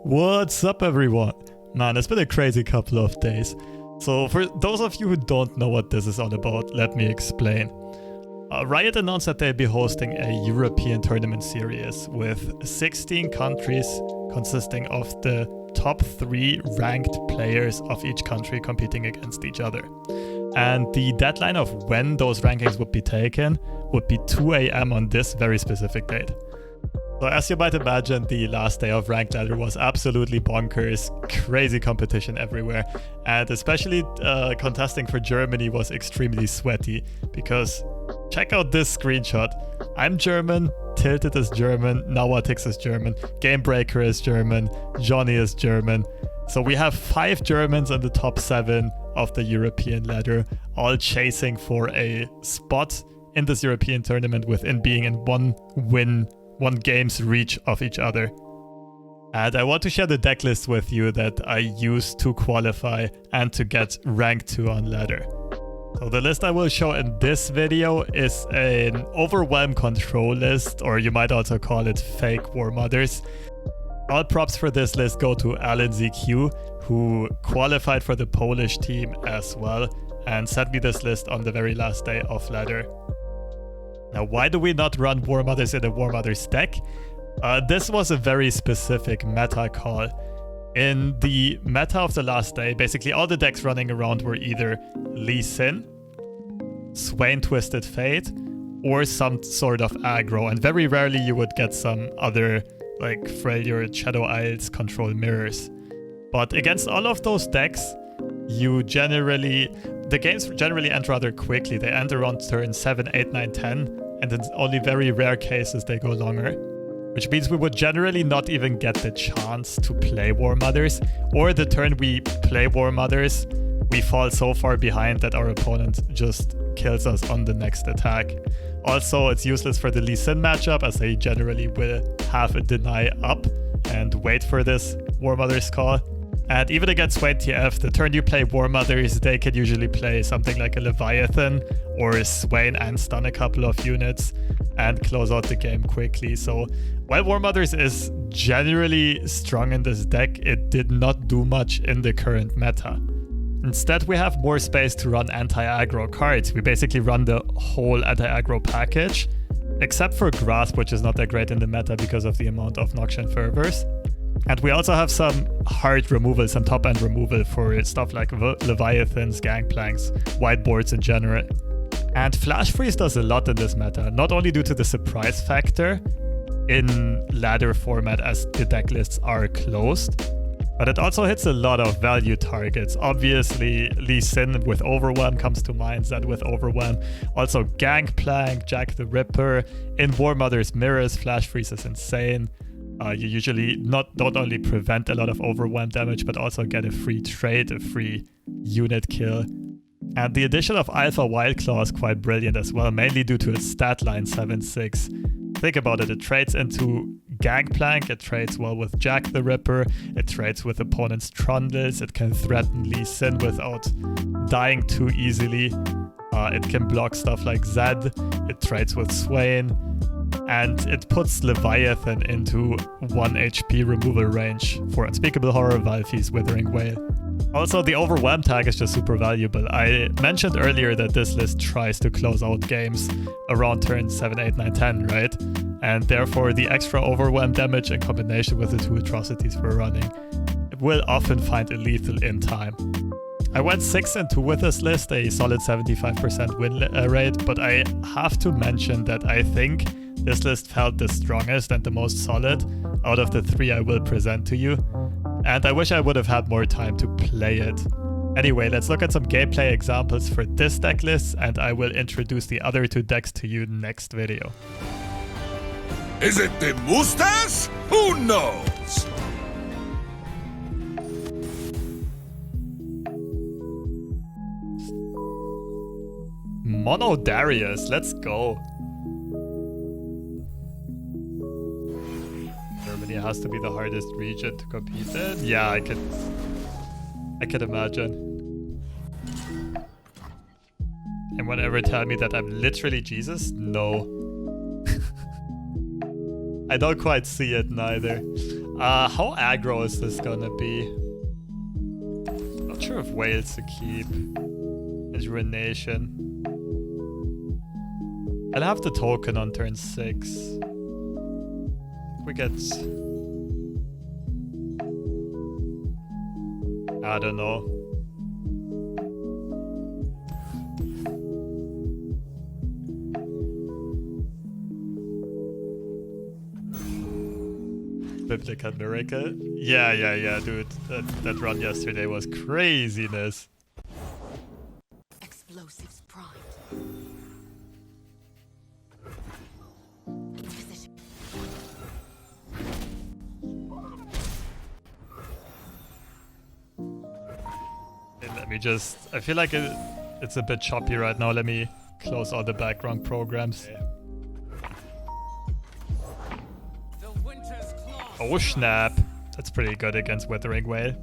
What's up, everyone? Man, it's been a crazy couple of days. So for those of you who don't know what this is all about, let me explain. Riot announced that they'll be hosting a European tournament series with 16 countries consisting of the top 3 ranked players of each country competing against each other. And the deadline of when those rankings would be taken would be 2 AM on this very specific date. So as you might imagine, the last day of Ranked Ladder was absolutely bonkers, crazy competition everywhere, and especially contesting for Germany was extremely sweaty, because check out this screenshot. I'm German, Tilted is German, Nawatix is German, Gamebreaker is German, Johnny is German. So we have 5 Germans in the top 7 of the European ladder, all chasing for a spot in this European tournament within being in one game's reach of each other. And I want to share the deck list with you that I used to qualify and to get rank 2 on ladder. So the list I will show in this video is an overwhelm control list, or you might also call it fake Warmothers. All props for this list go to Alan ZQ, who qualified for the Polish team as well and sent me this list on the very last day of ladder. Now, why do we not run Warmothers in a Warmothers deck? This was a very specific meta call. In the meta of the last day, basically all the decks running around were either Lee Sin, Swain Twisted Fate, or some sort of aggro, and very rarely you would get some other like Freljord, Shadow Isles, Control Mirrors. But against all of those decks, the games generally end rather quickly. They end around turn 7, 8, 9, 10, and in only very rare cases they go longer. Which means we would generally not even get the chance to play Warmothers, or the turn we play Warmothers, we fall so far behind that our opponent just kills us on the next attack. Also, it's useless for the Lee Sin matchup, as they generally will have a deny up and wait for this Warmothers call. And even against Swain TF, the turn you play Warmothers, they can usually play something like a Leviathan or a Swain and stun a couple of units and close out the game quickly. So while Warmothers is generally strong in this deck, it did not do much in the current meta. Instead, we have more space to run anti-aggro cards. We basically run the whole anti-aggro package, except for Grasp, which is not that great in the meta because of the amount of Noxian Fervors. And we also have some hard removal, some top-end removal for stuff like Leviathans, Gangplanks, whiteboards in general. And Flash Freeze does a lot in this meta, not only due to the surprise factor in ladder format as the deck lists are closed, but it also hits a lot of value targets. Obviously, Lee Sin with Overwhelm comes to mind, Zed with Overwhelm. Also Gangplank, Jack the Ripper. In Warmother's Mirrors, Flash Freeze is insane. You usually don't only prevent a lot of overwhelm damage, but also get a free trade, a free unit kill. And the addition of Alpha Wildclaw is quite brilliant as well, mainly due to its stat line 7-6. Think about it, it trades into Gangplank, it trades well with Jack the Ripper, it trades with opponents' Trundles, it can threaten Lee Sin without dying too easily. It can block stuff like Zed, it trades with Swain, and it puts Leviathan into 1 HP removal range for Unspeakable Horror, Valfi's Withering Wail. Also, the Overwhelm tag is just super valuable. I mentioned earlier that this list tries to close out games around turns 7, 8, 9, 10, right? And therefore, the extra Overwhelm damage in combination with the 2 atrocities we're running will often find a lethal in time. I went 6-2 with this list, a solid 75% win rate, but I have to mention that I think this list felt the strongest and the most solid out of the 3 I will present to you, and I wish I would have had more time to play it. Anyway, let's look at some gameplay examples for this deck list, and I will introduce the other 2 decks to you next video. Is it the mustache? Who knows? Mono Darius, let's go. Germany has to be the hardest region to compete in. Yeah, I can imagine. Anyone ever tell me that I'm literally Jesus? No. I don't quite see it neither. How aggro is this gonna be? Not sure if whales to keep. Is ruination. I'll have the token on turn 6. We get... I don't know. Biblical miracle. Yeah, dude. That run yesterday was craziness. Explosives primed. In position. And let me just... I feel like it's a bit choppy right now. Let me close all the background programs. Oh snap. That's pretty good against Withering Whale.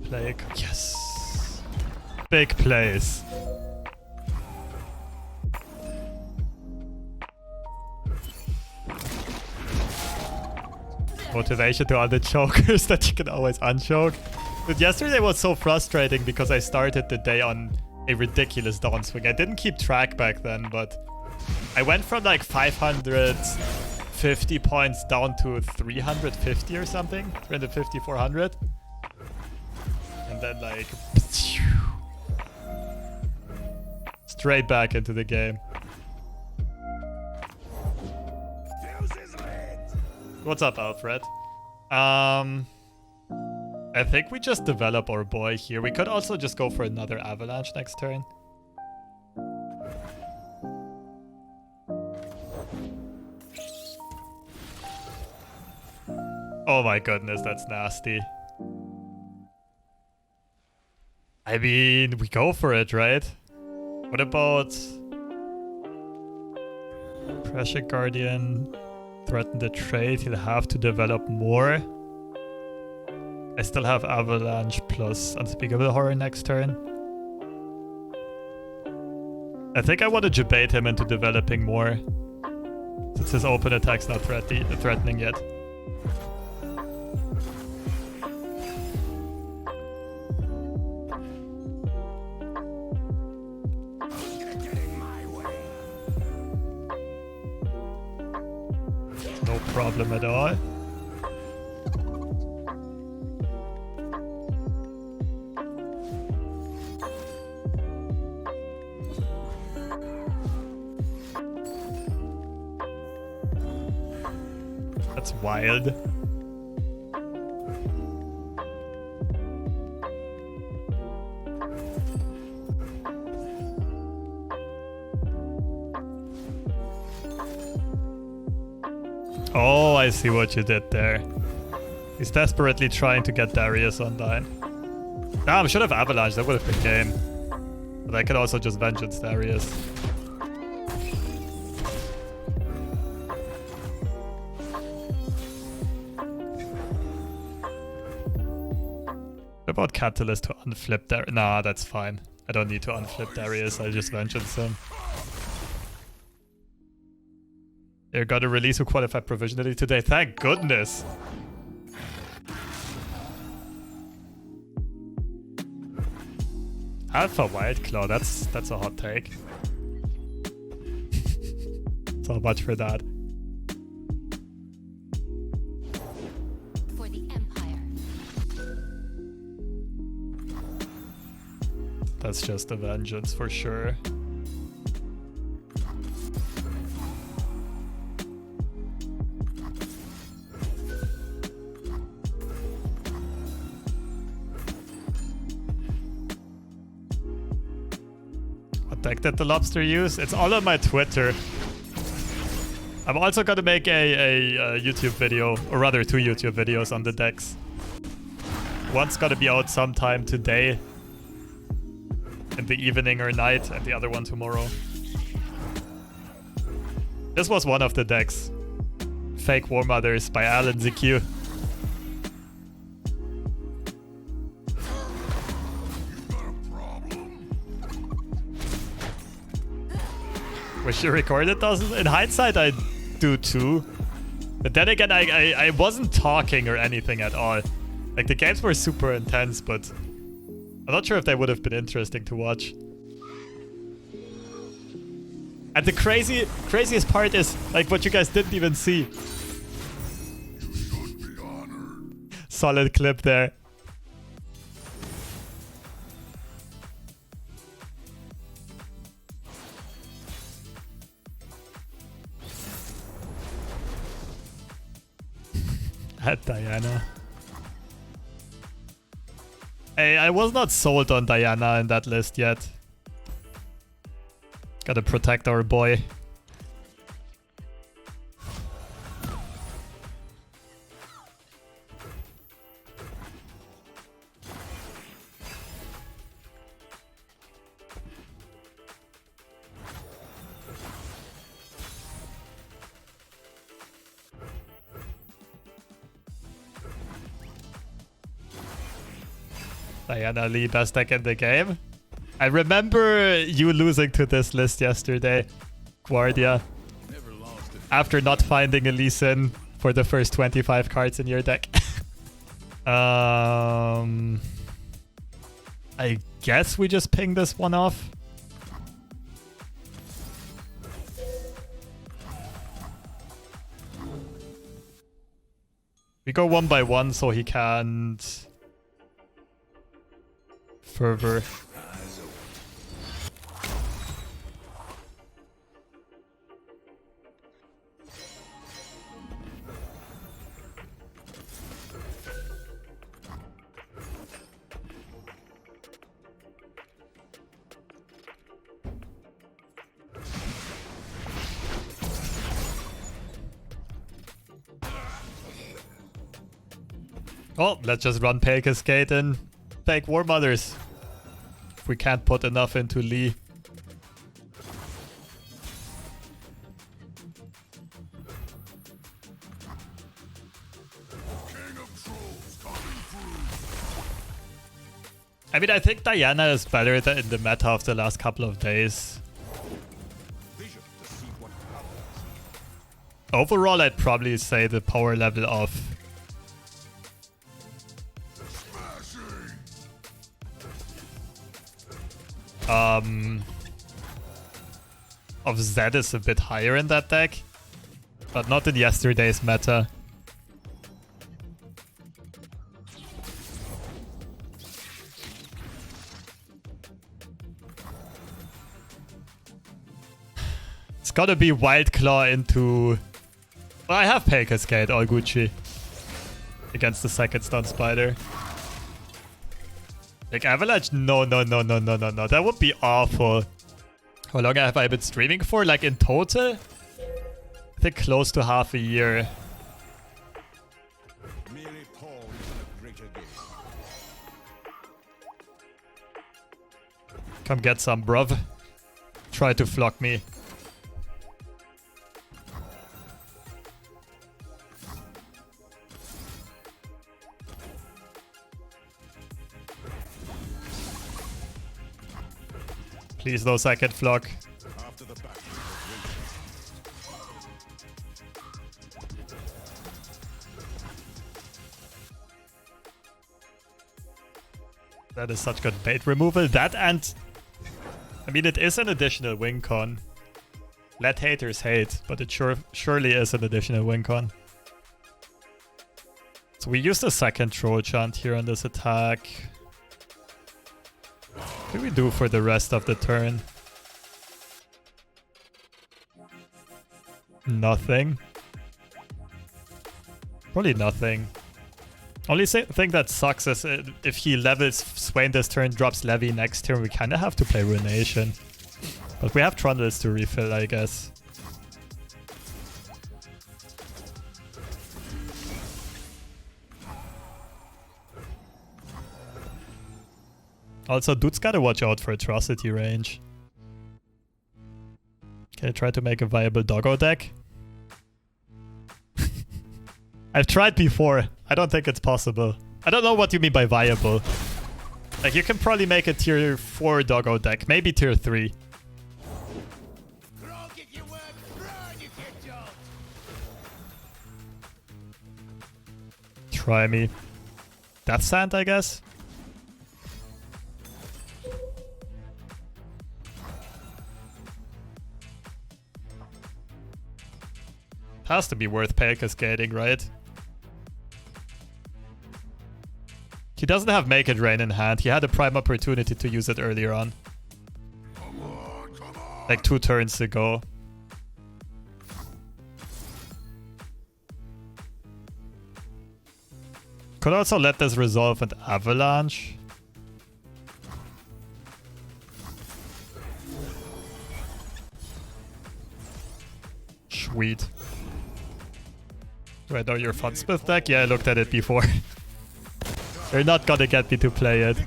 Plague. Yes. Big plays. Motivation to all the chokers that you can always unchoke. But yesterday was so frustrating because I started the day on a ridiculous down swing. I didn't keep track back then, but I went from like 550 points down to 350 or something. 350, 400. And then like... straight back into the game. What's up, Alfred? I think we just develop our boy here. We could also just go for another avalanche next turn. Oh my goodness, that's nasty. I mean, we go for it, right? What about... Pressure Guardian? Threaten the trade, he'll have to develop more. I still have Avalanche plus Unspeakable Horror next turn. I think I want to debate him into developing more, since his open attack's not threatening yet. No problem at all. That's wild. Oh, I see what you did there. He's desperately trying to get Darius online. Damn, I should have Avalanche. That would have been game. But I could also just Vengeance Darius. What about Catalyst to unflip Darius? Nah, that's fine. I don't need to unflip Darius. I'll just Vengeance him. They got a release who qualified provisionally today. Thank goodness. Alpha Wildclaw, that's a hot take. So much for that. For the Empire. That's just a Vengeance for sure. Deck that the lobster use? It's all on my Twitter. I'm also gonna make a YouTube video, or rather 2 YouTube videos on the decks. One's gonna be out sometime today, in the evening or night, and the other one tomorrow. This was one of the decks. Fake Warmothers by Alan ZQ. Wish you recorded those. In hindsight, I do too. But then again, I wasn't talking or anything at all. Like, the games were super intense, but I'm not sure if they would have been interesting to watch. And the craziest part is, like, what you guys didn't even see. Solid clip there. At Diana. Hey, I was not sold on Diana in that list yet. Gotta protect our boy. Diana Lee, best deck in the game. I remember you losing to this list yesterday, Guardia. After not finding a Lee Sin for the first 25 cards in your deck. I guess we just ping this one off. We go one by one so he can't fervor. Oh, let's just run Pale Cascade and take Warmothers. If we can't put enough into Lee. I mean, I think Diana is better than in the meta of the last couple of days. Overall, I'd probably say the power level of Zed is a bit higher in that deck, but not in yesterday's meta. It's gotta be Wild Claw into... Well, I have Pale Cascade, all Gucci. Against the second stun spider. Like Avalanche? No. That would be awful. How long have I been streaming for? Like in total? I think close to half a year. Come get some, bruv. Try to flock me. Please no second flock. That is such good bait removal. That and... I mean, it is an additional win con. Let haters hate, but it surely is an additional win con. So we use the second troll chant here on this attack. What do we do for the rest of the turn? Nothing. Probably nothing. Only thing that sucks is if he levels Swain this turn, drops Levy next turn, we kind of have to play Ruination. But we have Trundles to refill, I guess. Also, dude's gotta watch out for Atrocity range. Can I try to make a viable doggo deck? I've tried before. I don't think it's possible. I don't know what you mean by viable. Like, you can probably make a tier 4 doggo deck. Maybe tier 3. Try me. Death Sand, I guess. Has to be worth pay cascading, right? He doesn't have Make It Rain in hand. He had a prime opportunity to use it earlier on. Come on. Like 2 turns ago. Could also let this resolve an Avalanche. Sweet. Do I know your Funsmith deck? Yeah, I looked at it before. They're not gonna get me to play it.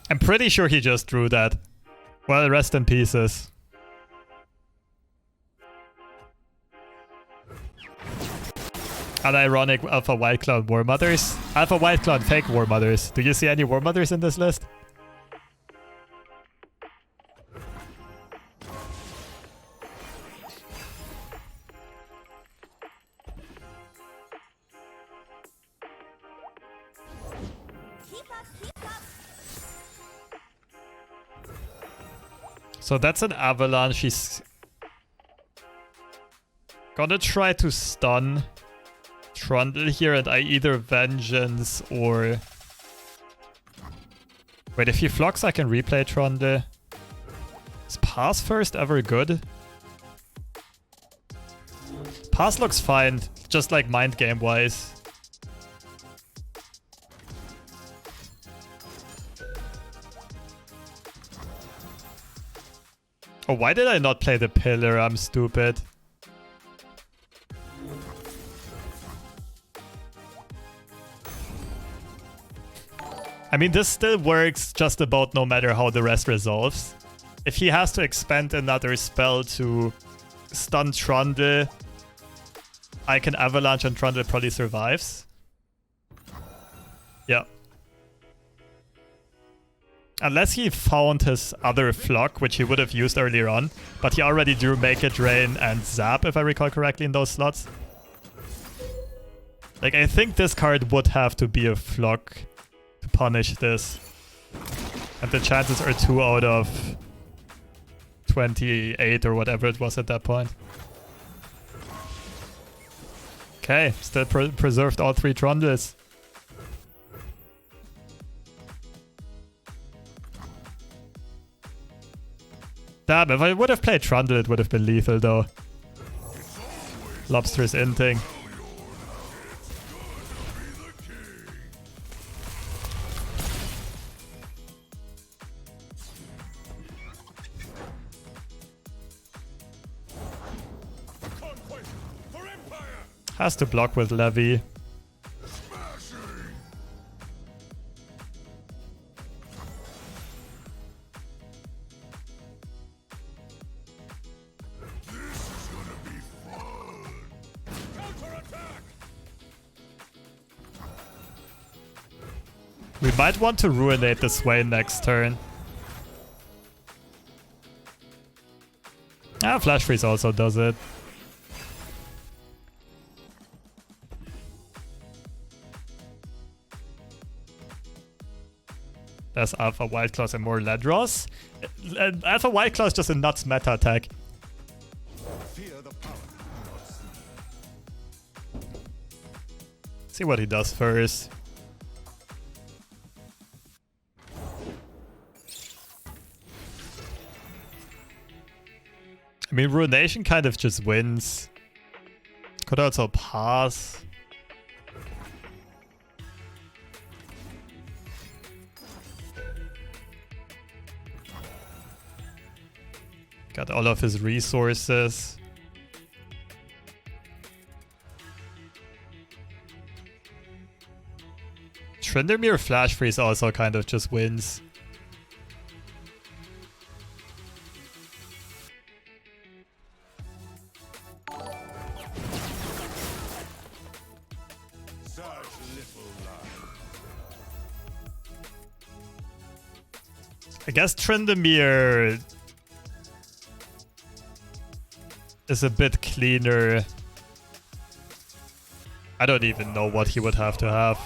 I'm pretty sure he just drew that. Well, rest in pieces. Unironic Alpha White Cloud Warmothers. Alpha White Cloud fake Warmothers. Do you see any Warmothers in this list? So that's an Avalanche. He's gonna try to stun Trundle here, and I either Vengeance or... Wait, if he flocks, I can replay Trundle. Is Pass first ever good? Pass looks fine, just like mind game wise. Oh, why did I not play the Pillar? I'm stupid. I mean, this still works just about no matter how the rest resolves. If he has to expend another spell to stun Trundle, I can Avalanche and Trundle probably survives. Yeah. Unless he found his other Flock, which he would have used earlier on. But he already drew Make It Rain and Zap, if I recall correctly, in those slots. Like, I think this card would have to be a Flock to punish this. And the chances are 2 out of 28 or whatever it was at that point. Okay, still preserved all 3 Trundles. Damn, if I would have played Trundle, it would have been lethal though. Lobster's inting. Has to block with Levy. We might want to Ruinate the Swain next turn. Ah, Flash Freeze also does it. There's Alpha White Claws and more Ledros. Alpha White Claw is just a nuts meta attack. See what he does first. I mean, Ruination kind of just wins. Could also pass. Got all of his resources. Tryndamere Flash Freeze also kind of just wins. I guess Tryndamere is a bit cleaner. I don't even know what he would have to have.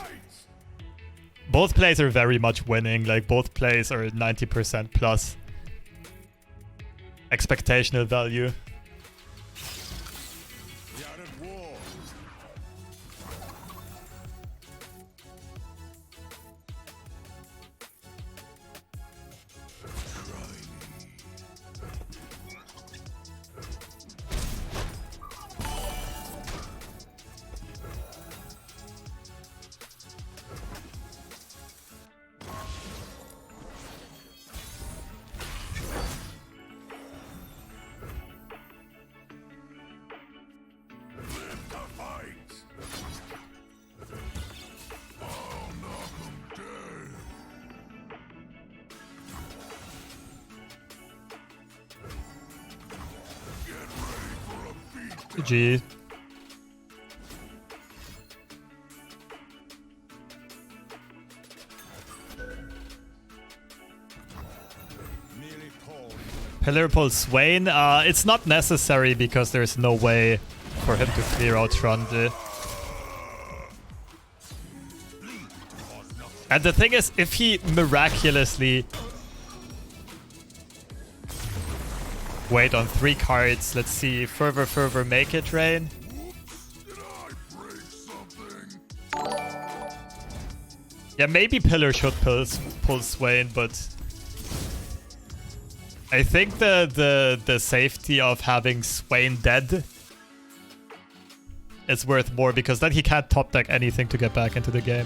Both plays are very much winning. Like, both plays are 90% plus expectational value. GG. Pillar pull Swain. It's not necessary because there's no way for him to clear out Trundle. And the thing is, if he miraculously... Wait on 3 cards. Let's see. Fervor, make it rain. Yeah, maybe Pillar should pull Swain, but I think the safety of having Swain dead is worth more, because then he can't top deck anything to get back into the game.